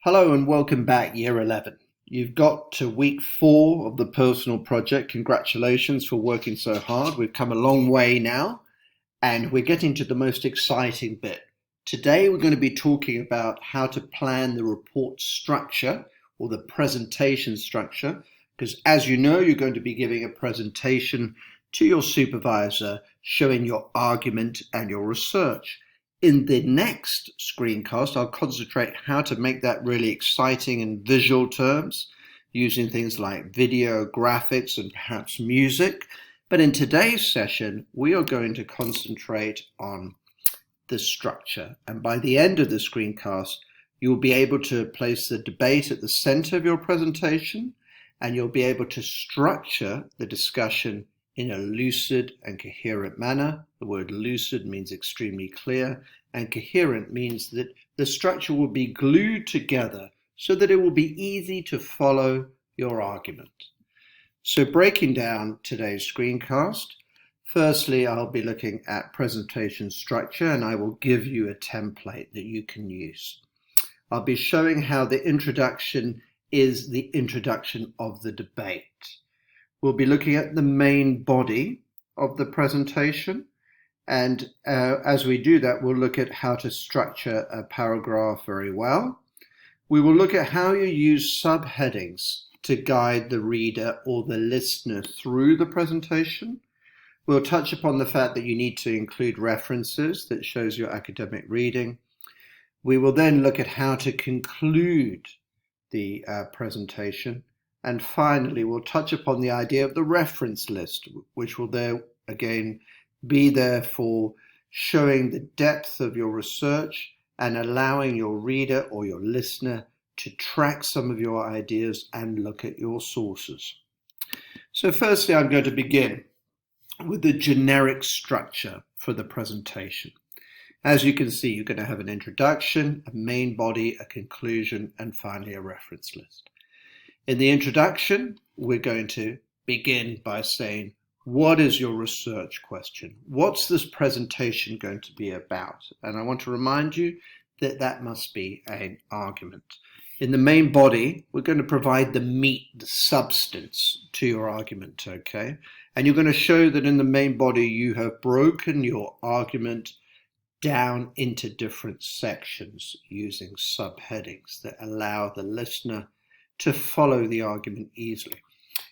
Hello and welcome back, Year 11. You've got to week 4 of the personal project. Congratulations for working so hard. We've come a long way now, and we're getting to the most exciting bit. Today we're going to be talking about how to plan the report structure or the presentation structure, because as you know, you're going to be giving a presentation to your supervisor showing your argument and your research. In the next screencast, I'll concentrate how to make that really exciting in visual terms, using things like video, graphics, and perhaps music. But in today's session, we are going to concentrate on the structure. And by the end of the screencast, you'll be able to place the debate at the center of your presentation, and you'll be able to structure the discussion in a lucid and coherent manner. The word lucid means extremely clear, and coherent means that the structure will be glued together so that it will be easy to follow your argument. So breaking down today's screencast, firstly, I'll be looking at presentation structure, and I will give you a template that you can use. I'll be showing how the introduction is the introduction of the debate. We'll be looking at the main body of the presentation, and as we do that, we'll look at how to structure a paragraph very well. We will look at how you use subheadings to guide the reader or the listener through the presentation. We'll touch upon the fact that you need to include references that shows your academic reading. We will then look at how to conclude the presentation. And finally, we'll touch upon the idea of the reference list, which will there again be there for showing the depth of your research and allowing your reader or your listener to track some of your ideas and look at your sources. So firstly, I'm going to begin with the generic structure for the presentation. As you can see, you're going to have an introduction, a main body, a conclusion, and finally a reference list. In the introduction, we're going to begin by saying, what is your research question? What's this presentation going to be about? And I want to remind you that that must be an argument. In the main body, we're going to provide the meat, the substance to your argument, okay? And you're going to show that in the main body, you have broken your argument down into different sections using subheadings that allow the listener to follow the argument easily.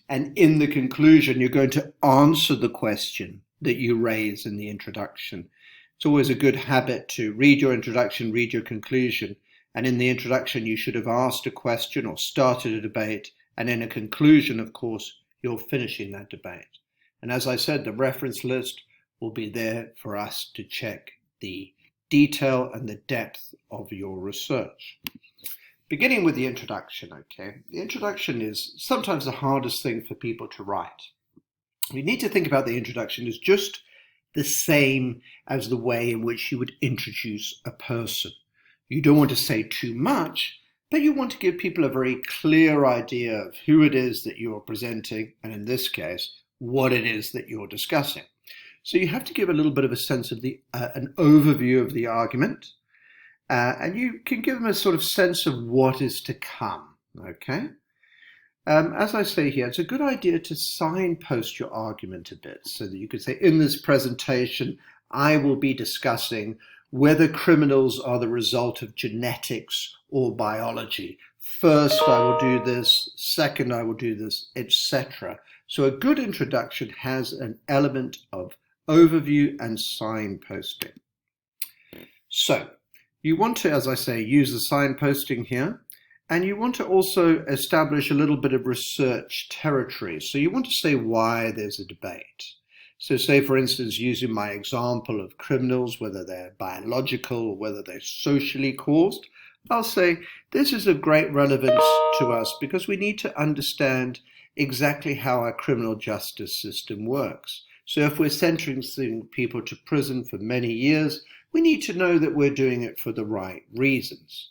And in the conclusion, you're going to answer the question that you raise in the introduction. It's always a good habit to read your introduction, read your conclusion. And in the introduction, you should have asked a question or started a debate. And in a conclusion, of course, you're finishing that debate. And as I said, the reference list will be there for us to check the detail and the depth of your research. Beginning with the introduction, okay? The introduction is sometimes the hardest thing for people to write. We need to think about the introduction as just the same as the way in which you would introduce a person. You don't want to say too much, but you want to give people a very clear idea of who it is that you're presenting, and in this case, what it is that you're discussing. So you have to give a little bit of a sense of an overview of the argument. And you can give them a sort of sense of what is to come, okay? As I say here, it's a good idea to signpost your argument a bit so that you could say, in this presentation, I will be discussing whether criminals are the result of genetics or biology. First, I will do this. Second, I will do this, etc. So a good introduction has an element of overview and signposting. So, you want to, as I say, use the signposting here, and you want to also establish a little bit of research territory. So you want to say why there's a debate. So say, for instance, using my example of criminals, whether they're biological or whether they're socially caused, I'll say this is of great relevance to us because we need to understand exactly how our criminal justice system works. So if we're sentencing people to prison for many years, we need to know that we're doing it for the right reasons.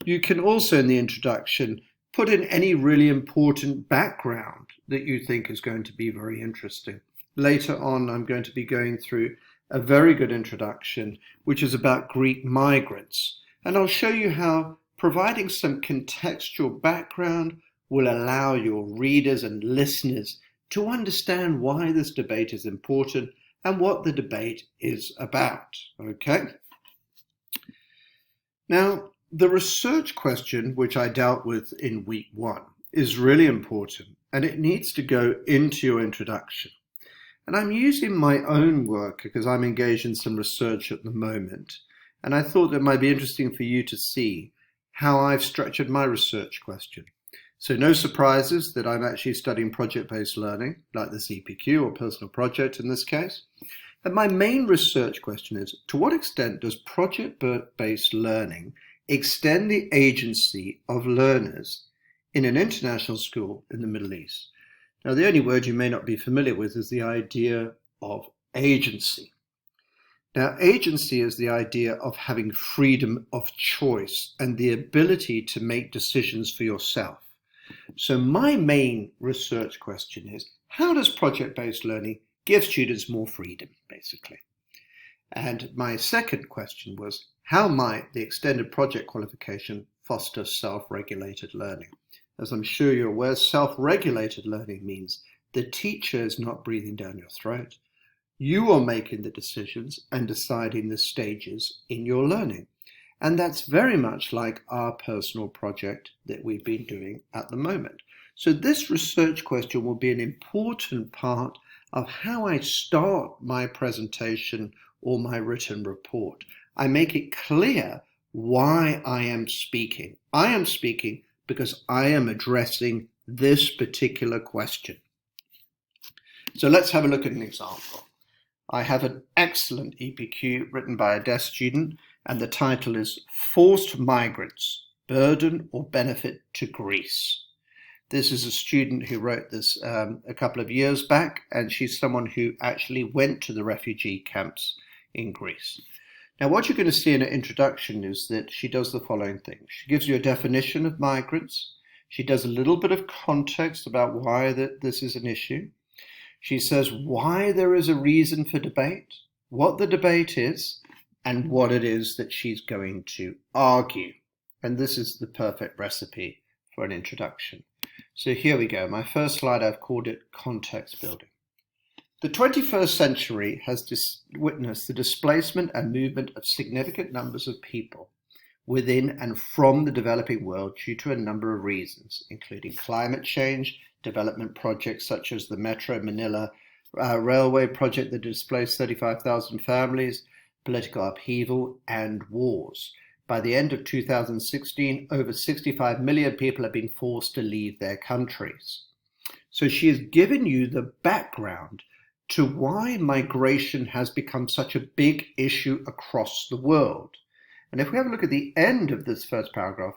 You can also, in the introduction, put in any really important background that you think is going to be very interesting. Later on, I'm going to be going through a very good introduction, which is about Greek migrants. And I'll show you how providing some contextual background will allow your readers and listeners to understand why this debate is important and what the debate is about. Okay? Now, the research question, which I dealt with in week 1, is really important, and it needs to go into your introduction. And I'm using my own work because I'm engaged in some research at the moment, and I thought it might be interesting for you to see how I've structured my research question. So no surprises that I'm actually studying project-based learning, like the CPQ or personal project in this case. And my main research question is, to what extent does project-based learning extend the agency of learners in an international school in the Middle East? Now, the only word you may not be familiar with is the idea of agency. Now, agency is the idea of having freedom of choice and the ability to make decisions for yourself. So my main research question is, how does project-based learning give students more freedom, basically? And my second question was, how might the extended project qualification foster self-regulated learning? As I'm sure you're aware, self-regulated learning means the teacher is not breathing down your throat. You are making the decisions and deciding the stages in your learning. And that's very much like our personal project that we've been doing at the moment. So this research question will be an important part of how I start my presentation or my written report. I make it clear why I am speaking. I am speaking because I am addressing this particular question. So let's have a look at an example. I have an excellent EPQ written by a deaf student, and the title is Forced Migrants, Burden or Benefit to Greece. This is a student who wrote this a couple of years back, and she's someone who actually went to the refugee camps in Greece. Now, what you're going to see in her introduction is that she does the following things. She gives you a definition of migrants. She does a little bit of context about why this is an issue. She says why there is a reason for debate, what the debate is, and what it is that she's going to argue. And this is the perfect recipe for an introduction. So here we go. My first slide, I've called it context building. The 21st century has witnessed the displacement and movement of significant numbers of people within and from the developing world due to a number of reasons, including climate change, development projects such as the Metro Manila railway project that displaced 35,000 families, political upheaval, and wars. By the end of 2016, over 65 million people have been forced to leave their countries. So she has given you the background to why migration has become such a big issue across the world. And if we have a look at the end of this first paragraph,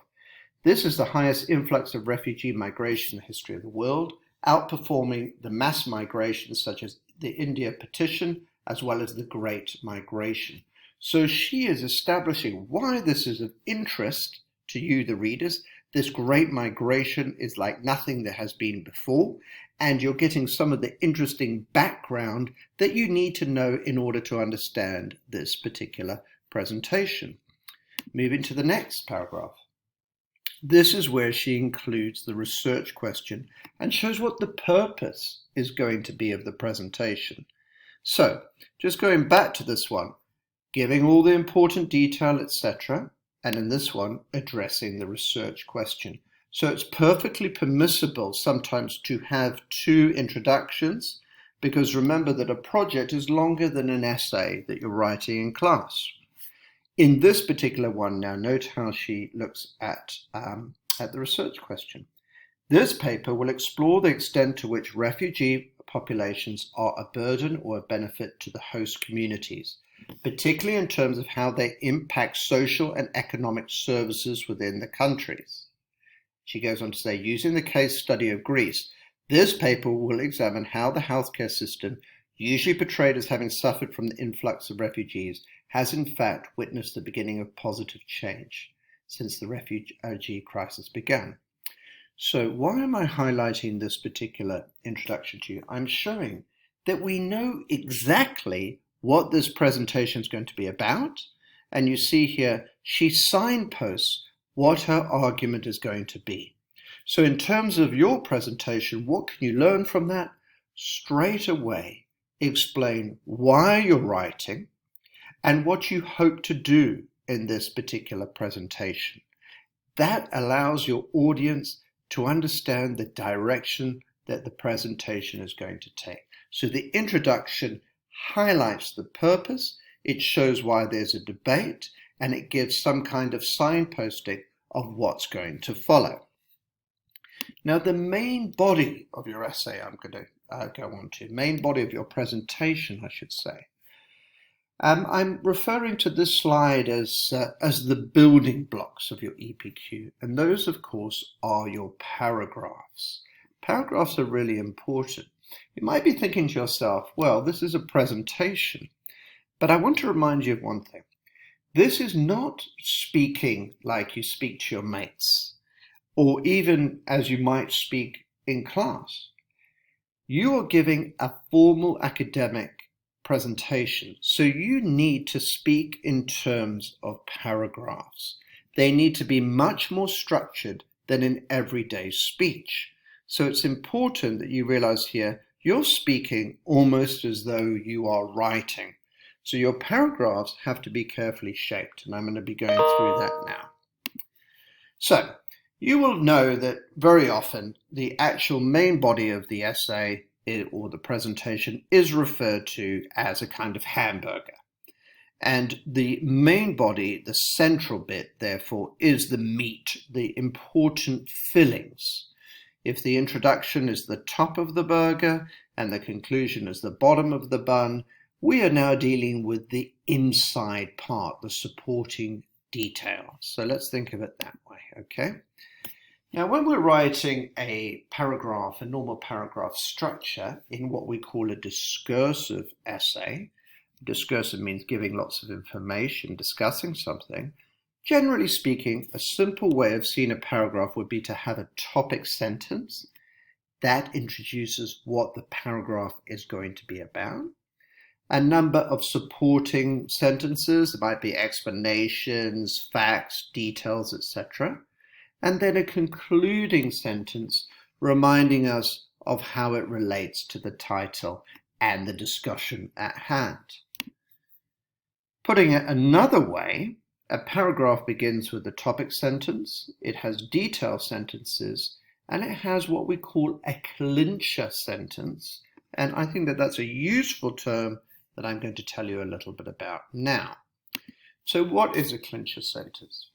this is the highest influx of refugee migration in the history of the world, outperforming the mass migrations such as the India Partition, as well as the Great Migration. So she is establishing why this is of interest to you, the readers. This Great Migration is like nothing that has been before, and you're getting some of the interesting background that you need to know in order to understand this particular presentation. Moving to the next paragraph. This is where she includes the research question and shows what the purpose is going to be of the presentation. So, just going back to this one, giving all the important detail, etc., and in this one, addressing the research question. So it's perfectly permissible sometimes to have two introductions, because remember that a project is longer than an essay that you're writing in class. In this particular one now, note how she looks at the research question. This paper will explore the extent to which refugee populations are a burden or a benefit to the host communities, particularly in terms of how they impact social and economic services within the countries. She goes on to say, using the case study of Greece, this paper will examine how the healthcare system, usually portrayed as having suffered from the influx of refugees, has in fact witnessed the beginning of positive change since the refugee crisis began. So why am I highlighting this particular introduction to you? I'm showing that we know exactly what this presentation is going to be about. And you see here, she signposts what her argument is going to be. So in terms of your presentation, what can you learn from that? Straight away, explain why you're writing and what you hope to do in this particular presentation. That allows your audience to understand the direction that the presentation is going to take. So the introduction highlights the purpose, it shows why there's a debate, and it gives some kind of signposting of what's going to follow. Now, the main body of your essay, I'm going to go on to, main body of your presentation, I should say. I'm referring to this slide as the building blocks of your EPQ, and those, of course, are your paragraphs. Paragraphs are really important. You might be thinking to yourself, well, this is a presentation, but I want to remind you of one thing. This is not speaking like you speak to your mates, or even as you might speak in class. You are giving a formal academic presentation, so you need to speak in terms of paragraphs. They need to be much more structured than in everyday speech. So it's important that you realize here, you're speaking almost as though you are writing. So your paragraphs have to be carefully shaped, and I'm going to be going through that now. So you will know that very often the actual main body of the essay or the presentation is referred to as a kind of hamburger. And the main body, the central bit, therefore, is the meat, the important fillings. If the introduction is the top of the burger and the conclusion is the bottom of the bun, we are now dealing with the inside part, the supporting detail. So let's think of it that way, okay? Now, when we're writing a paragraph, a normal paragraph structure in what we call a discursive essay, discursive means giving lots of information, discussing something. Generally speaking, a simple way of seeing a paragraph would be to have a topic sentence that introduces what the paragraph is going to be about. A number of supporting sentences, it might be explanations, facts, details, etc. And then a concluding sentence reminding us of how it relates to the title and the discussion at hand. Putting it another way, a paragraph begins with a topic sentence, it has detail sentences, and it has what we call a clincher sentence. And I think that that's a useful term that I'm going to tell you a little bit about now. So what is a clincher sentence?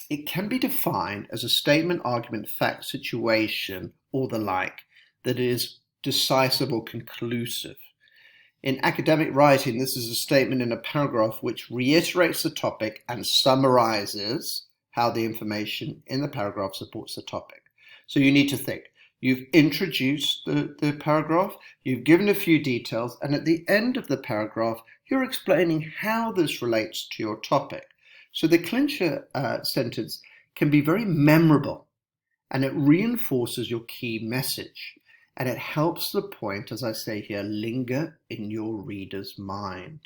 It can be defined as a statement, argument, fact, situation, or the like, that is decisive or conclusive. In academic writing, this is a statement in a paragraph which reiterates the topic and summarizes how the information in the paragraph supports the topic. So you need to think. You've introduced the paragraph, you've given a few details, and at the end of the paragraph, you're explaining how this relates to your topic. So the clincher sentence can be very memorable, and it reinforces your key message, and it helps the point, as I say here, linger in your reader's mind.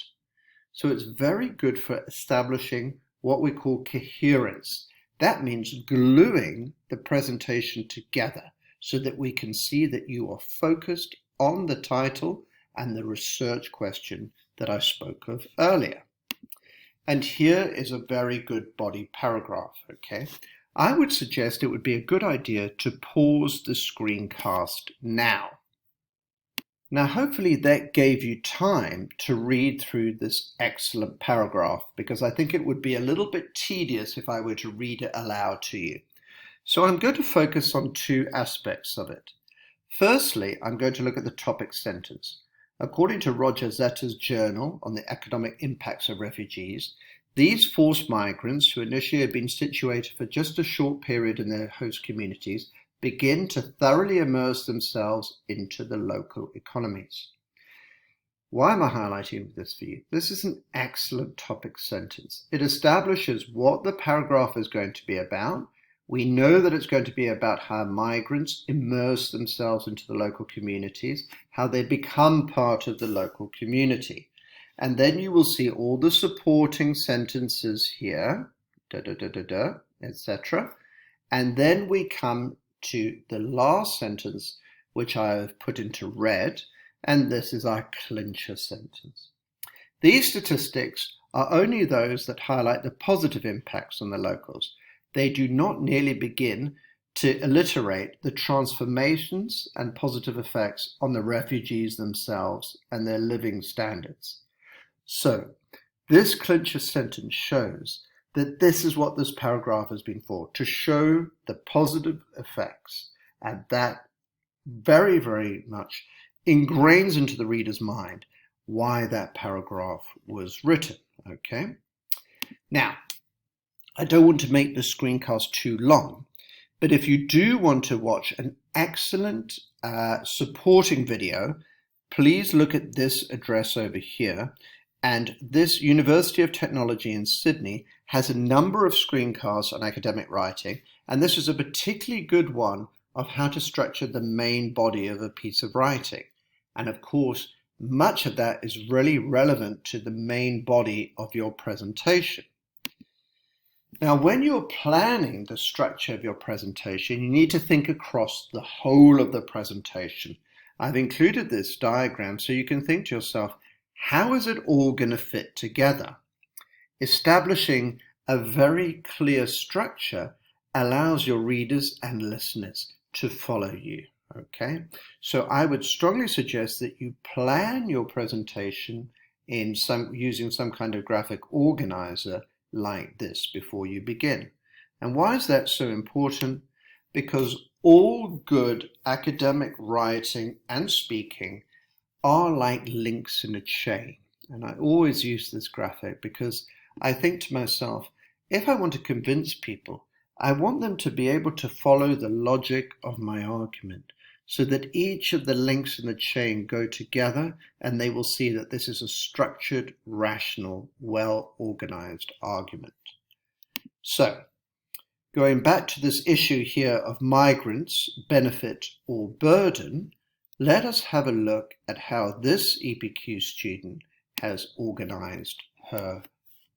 So it's very good for establishing what we call coherence. That means gluing the presentation together so that we can see that you are focused on the title and the research question that I spoke of earlier. And here is a very good body paragraph, okay? I would suggest it would be a good idea to pause the screencast now. Now, hopefully that gave you time to read through this excellent paragraph, because I think it would be a little bit tedious if I were to read it aloud to you. So I'm going to focus on two aspects of it. Firstly, I'm going to look at the topic sentence. According to Roger Zetter's journal on the economic impacts of refugees, these forced migrants who initially had been situated for just a short period in their host communities begin to thoroughly immerse themselves into the local economies. Why am I highlighting this for you? This is an excellent topic sentence. It establishes what the paragraph is going to be about. We know that it's going to be about how migrants immerse themselves into the local communities, how they become part of the local community. And then you will see all the supporting sentences here, etc. And then we come to the last sentence, which I have put into red, and this is our clincher sentence. These statistics are only those that highlight the positive impacts on the locals. They do not nearly begin to alliterate the transformations and positive effects on the refugees themselves and their living standards. So, this clincher sentence shows that this is what this paragraph has been for, to show the positive effects, and that very, very much ingrains into the reader's mind why that paragraph was written, okay? Now, I don't want to make this screencast too long, but if you do want to watch an excellent supporting video, please look at this address over here. And this University of Technology in Sydney has a number of screencasts on academic writing, and this is a particularly good one of how to structure the main body of a piece of writing. And of course, much of that is really relevant to the main body of your presentation. Now, when you're planning the structure of your presentation, you need to think across the whole of the presentation. I've included this diagram so you can think to yourself, how is it all going to fit together? Establishing a very clear structure allows your readers and listeners to follow you. Okay, so I would strongly suggest that you plan your presentation using some kind of graphic organizer like this before you begin. And why is that so important? Because all good academic writing and speaking are like links in a chain. And I always use this graphic because I think to myself, if I want to convince people, I want them to be able to follow the logic of my argument so that each of the links in the chain go together and they will see that this is a structured, rational, well-organized argument. So, going back to this issue here of migrants, benefit or burden, let us have a look at how this EPQ student has organized her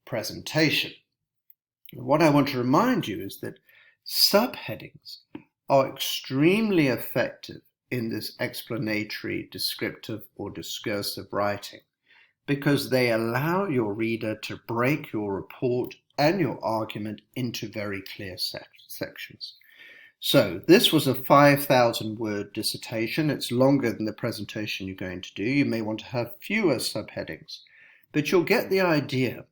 presentation. What I want to remind you is that subheadings are extremely effective in this explanatory, descriptive, or discursive writing because they allow your reader to break your report and your argument into very clear sections. So this was a 5,000 word dissertation. It's longer than the presentation you're going to do. You may want to have fewer subheadings, but you'll get the idea.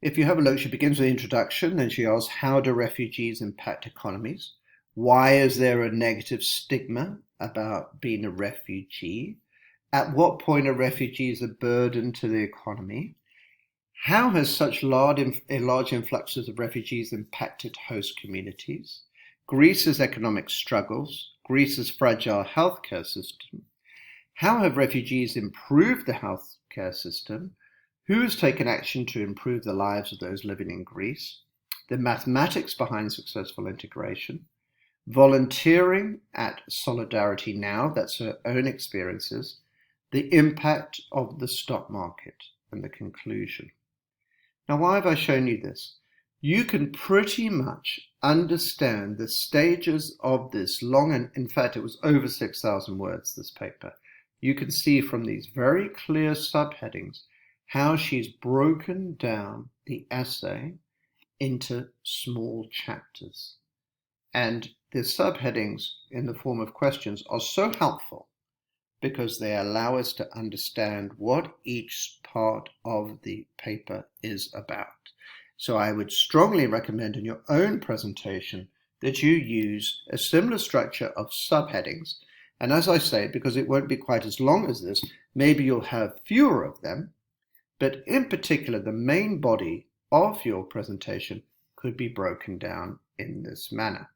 If you have a look, she begins with the introduction, then she asks, how do refugees impact economies? Why is there a negative stigma about being a refugee? At what point are refugees a burden to the economy? How has such large influxes of refugees impacted host communities? Greece's economic struggles, Greece's fragile healthcare system. How have refugees improved the healthcare system? Who has taken action to improve the lives of those living in Greece? The mathematics behind successful integration. Volunteering at Solidarity Now, that's her own experiences. The impact of the stock market and the conclusion. Now, why have I shown you this? You can pretty much understand the stages of this long, and in fact, it was over 6,000 words, this paper. You can see from these very clear subheadings how she's broken down the essay into small chapters. And the subheadings in the form of questions are so helpful because they allow us to understand what each part of the paper is about. So I would strongly recommend in your own presentation that you use a similar structure of subheadings. And as I say, because it won't be quite as long as this, maybe you'll have fewer of them, but in particular, the main body of your presentation could be broken down in this manner.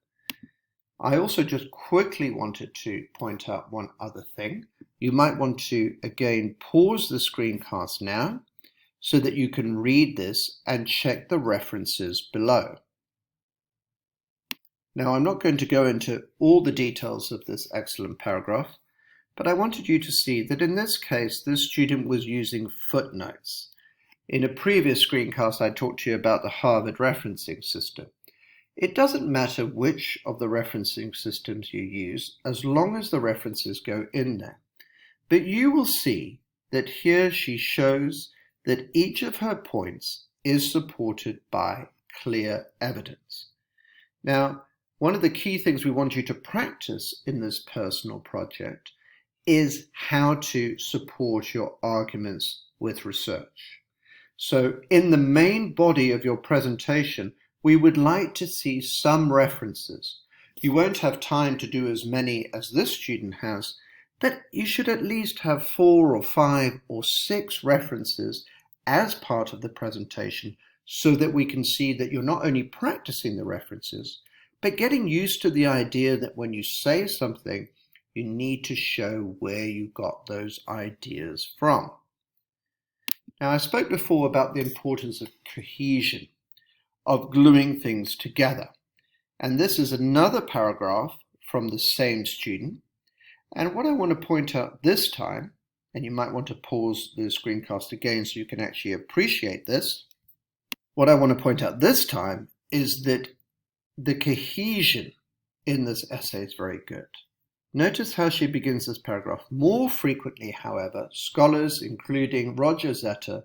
I also just quickly wanted to point out one other thing. You might want to, again, pause the screencast now so that you can read this and check the references below. Now, I'm not going to go into all the details of this excellent paragraph, but I wanted you to see that in this case, this student was using footnotes. In a previous screencast, I talked to you about the Harvard referencing system. It doesn't matter which of the referencing systems you use, as long as the references go in there. But you will see that here she shows that each of her points is supported by clear evidence. Now, one of the key things we want you to practice in this personal project is how to support your arguments with research. So in the main body of your presentation, we would like to see some references. You won't have time to do as many as this student has, but you should at least have 4 or 5 or 6 references as part of the presentation so that we can see that you're not only practicing the references, but getting used to the idea that when you say something, you need to show where you got those ideas from. Now, I spoke before about the importance of cohesion, of gluing things together. And this is another paragraph from the same student. And what I want to point out this time, and you might want to pause the screencast again so you can actually appreciate this. What I want to point out this time is that the cohesion in this essay is very good. Notice how she begins this paragraph. More frequently, however, scholars, including Roger Zetter,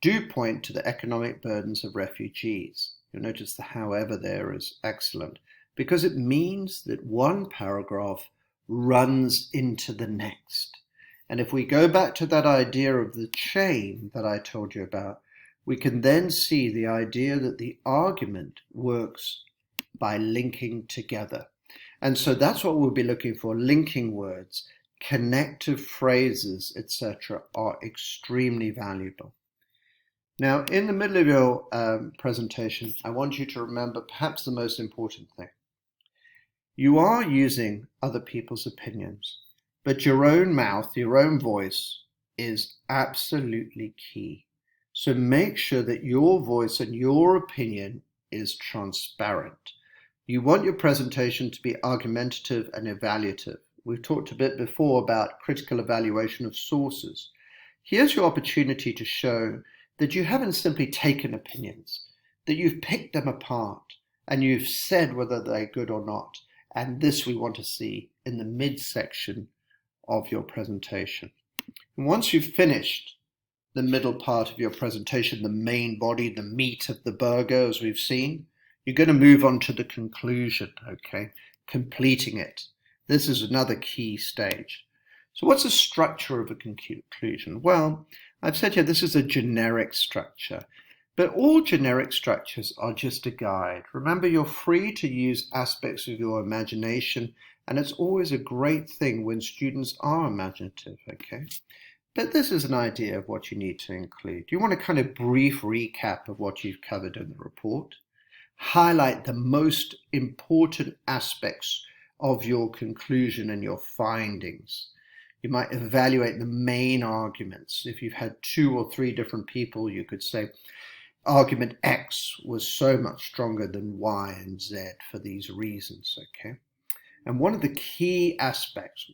do point to the economic burdens of refugees. You'll notice the however there is excellent, because it means that one paragraph runs into the next. And if we go back to that idea of the chain that I told you about, we can then see the idea that the argument works by linking together. And so that's what we'll be looking for. Linking words, connective phrases, etc. are extremely valuable. Now, in the middle of your presentation, I want you to remember perhaps the most important thing. You are using other people's opinions, but your own mouth, your own voice is absolutely key. So make sure that your voice and your opinion is transparent. You want your presentation to be argumentative and evaluative. We've talked a bit before about critical evaluation of sources. Here's your opportunity to show that you haven't simply taken opinions, that you've picked them apart and you've said whether they're good or not. And this we want to see in the midsection of your presentation. And once you've finished the middle part of your presentation, the main body, the meat of the burger, as we've seen, you're going to move on to the conclusion, okay? Completing it. This is another key stage. So what's the structure of a conclusion? Well, I've said here this is a generic structure, but all generic structures are just a guide. Remember, you're free to use aspects of your imagination, and it's always a great thing when students are imaginative, okay? But this is an idea of what you need to include. You want a kind of brief recap of what you've covered in the report. Highlight the most important aspects of your conclusion and your findings. You might evaluate the main arguments. If you've had 2 or 3 different people, you could say, argument X was so much stronger than Y and Z for these reasons, okay? And one of the key aspects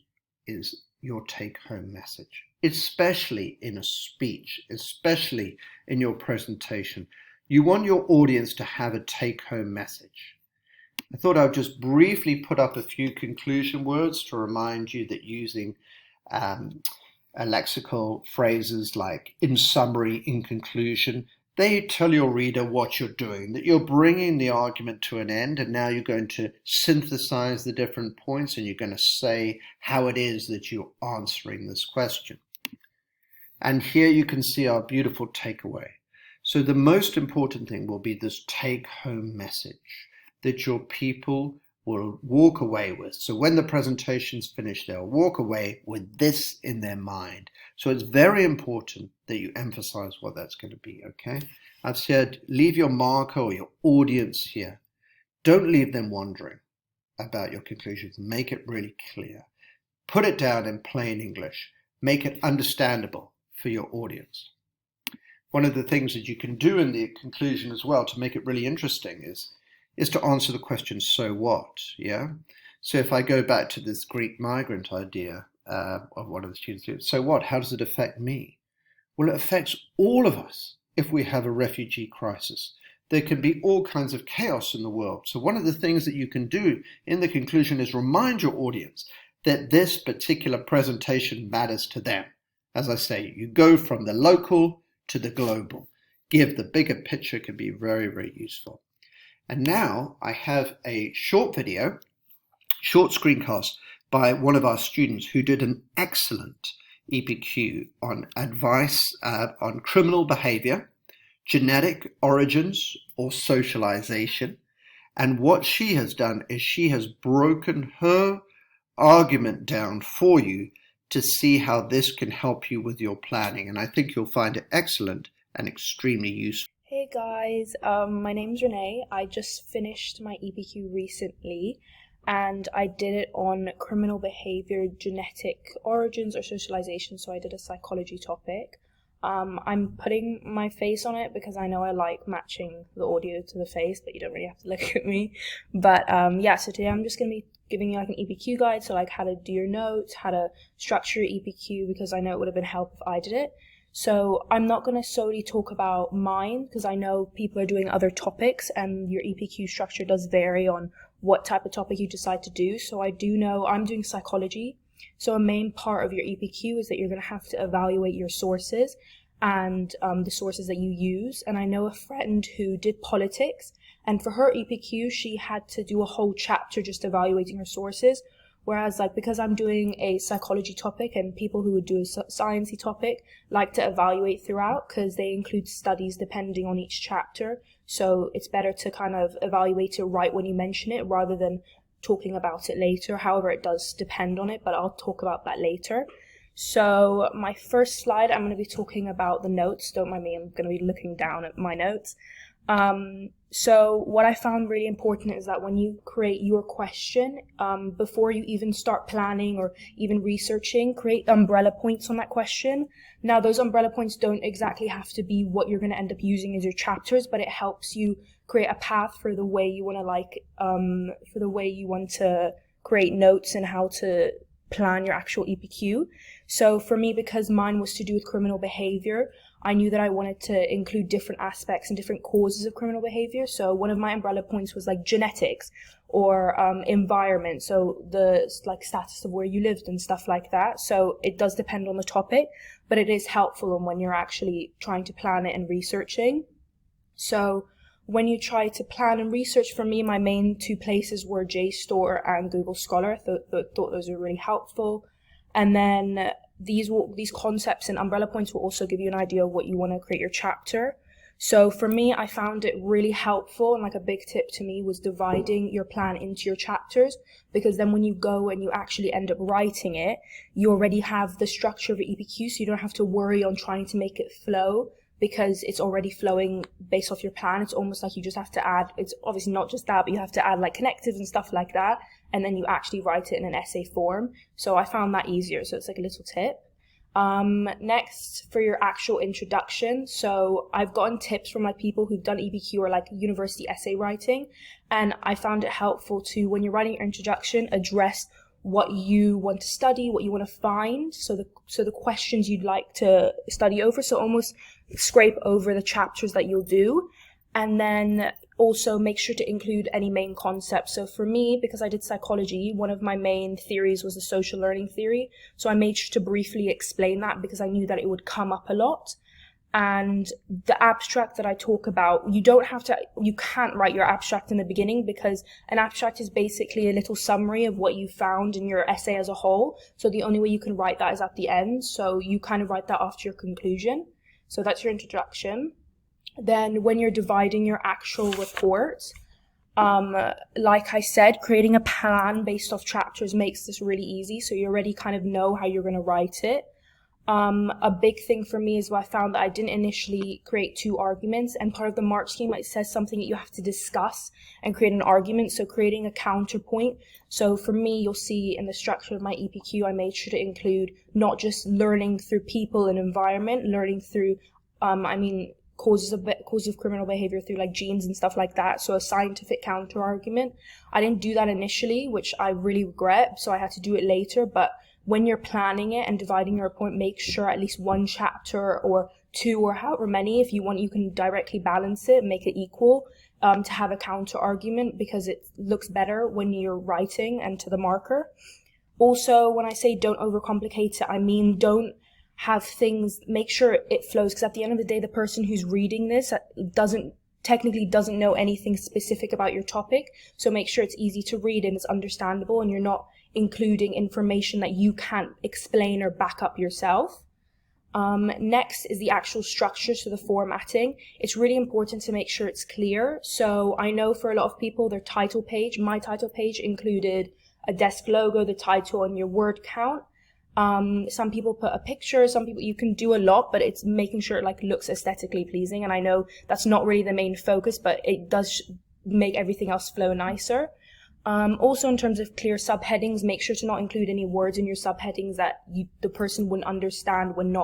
is your take-home message, especially in a speech, especially in your presentation. You want your audience to have a take-home message. I thought I would just briefly put up a few conclusion words to remind you that using lexical phrases like in summary, in conclusion, they tell your reader what you're doing, that you're bringing the argument to an end, and now you're going to synthesize the different points and you're going to say how it is that you're answering this question. And here you can see our beautiful takeaway. So the most important thing will be this take-home message that your people will walk away with. So when the presentation's finished, they'll walk away with this in their mind. So it's very important that you emphasize what that's going to be, okay? I've said leave your marker or your audience here. Don't leave them wondering about your conclusions. Make it really clear. Put it down in plain English. Make it understandable for your audience. One of the things that you can do in the conclusion as well to make it really interesting is to answer the question, so what? Yeah. So if I go back to this Greek migrant idea of one of the students, so what? How does it affect me? Well, it affects all of us if we have a refugee crisis. there can be all kinds of chaos in the world. So one of the things that you can do in the conclusion is remind your audience that this particular presentation matters to them. As I say, you go from the local to the global. Give the bigger picture can be very, very useful. And now I have a short video, short screencast by one of our students who did an excellent EPQ on advice on criminal behavior, genetic origins or socialization. And what she has done is she has broken her argument down for you to see how this can help you with your planning. And I think you'll find it excellent and extremely useful. Hey guys, my name's Renee. I just finished my EPQ recently and I did it on criminal behavior, genetic origins or socialization, so I did a psychology topic. I'm putting my face on it because I know I like matching the audio to the face, but you don't really have to look at me. But yeah, so today I'm just going to be giving you like an EPQ guide, so like how to do your notes, how to structure your EPQ, because I know it would have been helpful if I did it. So I'm not going to solely talk about mine because I know people are doing other topics and your EPQ structure does vary on what type of topic you decide to do. So I do know I'm doing psychology. So a main part of your EPQ is that you're going to have to evaluate your sources and the sources that you use. And I know a friend who did politics, and for her EPQ, she had to do a whole chapter just evaluating her sources. Whereas like because I'm doing a psychology topic and people who would do a sciencey topic like to evaluate throughout because they include studies depending on each chapter. So it's better to kind of evaluate it right when you mention it rather than talking about it later. However, it does depend on it, but I'll talk about that later. So my first slide, I'm going to be talking about the notes. Don't mind me, I'm going to be looking down at my notes. So what I found really important is that when you create your question, before you even start planning or even researching, create umbrella points on that question. Now, those umbrella points don't exactly have to be what you're going to end up using as your chapters, but it helps you create a path for the way you want to create notes and how to plan your actual EPQ. So for me, because mine was to do with criminal behavior, I knew that I wanted to include different aspects and different causes of criminal behavior. So one of my umbrella points was like genetics or environment, so the like status of where you lived and stuff like that. So it does depend on the topic, but it is helpful when you're actually trying to plan it and researching. So when you try to plan and research, for me, my main two places were JSTOR and Google Scholar. I thought those were really helpful. And then these concepts and umbrella points will also give you an idea of what you want to create your chapter. So for me, I found it really helpful, and like a big tip to me was dividing your plan into your chapters, because then when you go and you actually end up writing it, you already have the structure of your EPQ, so you don't have to worry on trying to make it flow, because it's already flowing based off your plan. It's almost like you just have to add, it's obviously not just that, but you have to add like connectives and stuff like that, and then you actually write it in an essay form. So I found that easier, so it's like a little tip. Next, for your actual introduction, so I've gotten tips from like people who've done EPQ or like university essay writing, and I found it helpful to, when you're writing your introduction, address what you want to study, what you want to find, so the questions you'd like to study over, so almost scrape over the chapters that you'll do, and then also make sure to include any main concepts. So for me, because I did psychology, one of my main theories was the social learning theory, so I made sure to briefly explain that because I knew that it would come up a lot. And the abstract that I talk about, you can't write your abstract in the beginning, because an abstract is basically a little summary of what you found in your essay as a whole. So the only way you can write that is at the end. So you kind of write that after your conclusion. So that's your introduction. Then when you're dividing your actual report, like I said, creating a plan based off chapters makes this really easy. So you already kind of know how you're going to write it. A big thing for me is I found that I didn't initially create two arguments, and part of the mark scheme, it says something that you have to discuss and create an argument, so creating a counterpoint. So for me, you'll see in the structure of my EPQ, I made sure to include not just learning through people and environment, learning through, causes of criminal behavior through like genes and stuff like that, so a scientific counter argument. I didn't do that initially, which I really regret, so I had to do it later. But when you're planning it and dividing your report, make sure at least one chapter or two or however many. If you want, you can directly balance it, make it equal, to have a counter argument, because it looks better when you're writing and to the marker. Also, when I say don't overcomplicate it, I mean don't have things, make sure it flows, because at the end of the day, the person who's reading this technically doesn't know anything specific about your topic. So make sure it's easy to read and it's understandable, and you're not including information that you can't explain or back up yourself. Next is the actual structure, so the formatting. It's really important to make sure it's clear. So I know for a lot of people, their title page, my title page included a desk logo, the title, and your word count. Some people put a picture, some people, you can do a lot, but it's making sure it like looks aesthetically pleasing. And I know that's not really the main focus, but it does make everything else flow nicer. Also, in terms of clear subheadings, make sure to not include any words in your subheadings that the person wouldn't understand when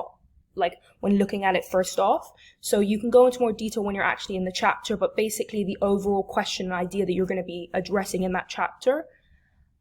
looking at it first off. So you can go into more detail when you're actually in the chapter, but basically the overall question and idea that you're going to be addressing in that chapter.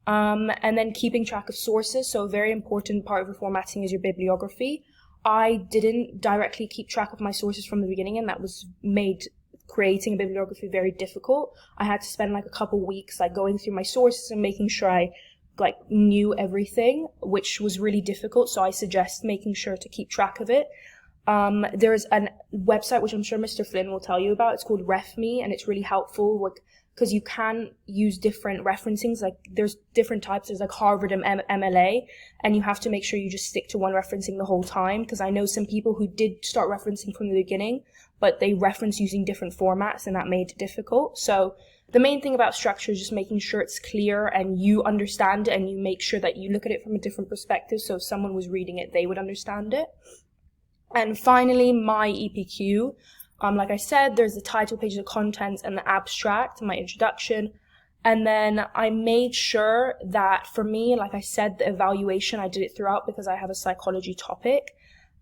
And then keeping track of sources. So a very important part of your formatting is your bibliography. I didn't directly keep track of my sources from the beginning, and that was made creating a bibliography very difficult. I had to spend like a couple weeks like going through my sources and making sure I like knew everything, which was really difficult. So I suggest making sure to keep track of it. There's a website which I'm sure Mr. Flynn will tell you about. It's called RefMe, and it's really helpful because you can use different referencings. Like there's different types. There's like Harvard and MLA, and you have to make sure you just stick to one referencing the whole time. Because I know some people who did start referencing from the beginning, but they reference using different formats, and that made it difficult. So the main thing about structure is just making sure it's clear and you understand it, and you make sure that you look at it from a different perspective. So if someone was reading it, they would understand it. And finally, my EPQ. Like I said, there's the title page, the contents, and the abstract, my introduction. And then I made sure that for me, like I said, the evaluation, I did it throughout because I have a psychology topic.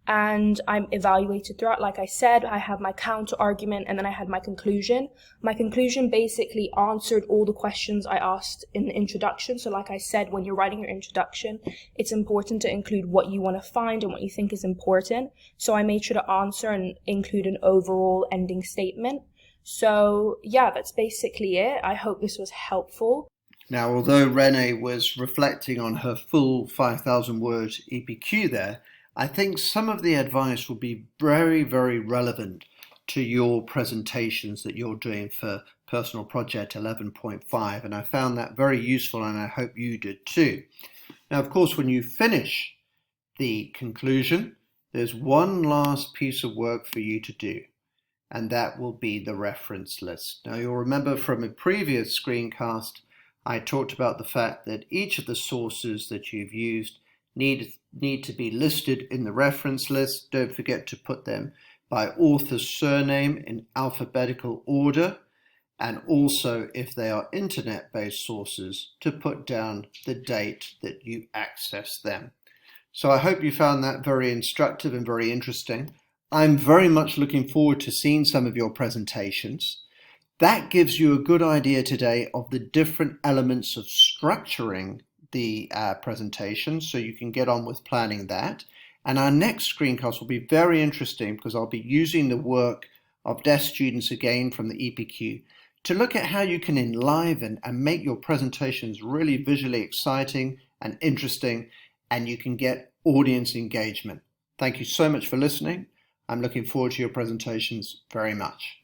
And I'm evaluated throughout. Like I said, I have my counter argument, and then I had my conclusion. My conclusion basically answered all the questions I asked in the introduction. So like I said, when you're writing your introduction, it's important to include what you want to find and what you think is important. So I made sure to answer and include an overall ending statement. So yeah, that's basically it. I hope this was helpful. Now, although Renee was reflecting on her full 5,000 word EPQ there, I think some of the advice will be very, very relevant to your presentations that you're doing for Personal Project 11.5, and I found that very useful, and I hope you did too. Now, of course, when you finish the conclusion, there's one last piece of work for you to do, and that will be the reference list. Now, you'll remember from a previous screencast, I talked about the fact that each of the sources that you've used need to be listed in the reference list. Don't forget to put them by author's surname in alphabetical order, and also if they are internet-based sources, to put down the date that you access them. So I hope you found that very instructive and very interesting. I'm very much looking forward to seeing some of your presentations. That gives you a good idea today of the different elements of structuring the presentation, so you can get on with planning that. And our next screencast will be very interesting because I'll be using the work of deaf students again from the EPQ to look at how you can enliven and make your presentations really visually exciting and interesting, and you can get audience engagement. Thank you so much for listening. I'm looking forward to your presentations very much.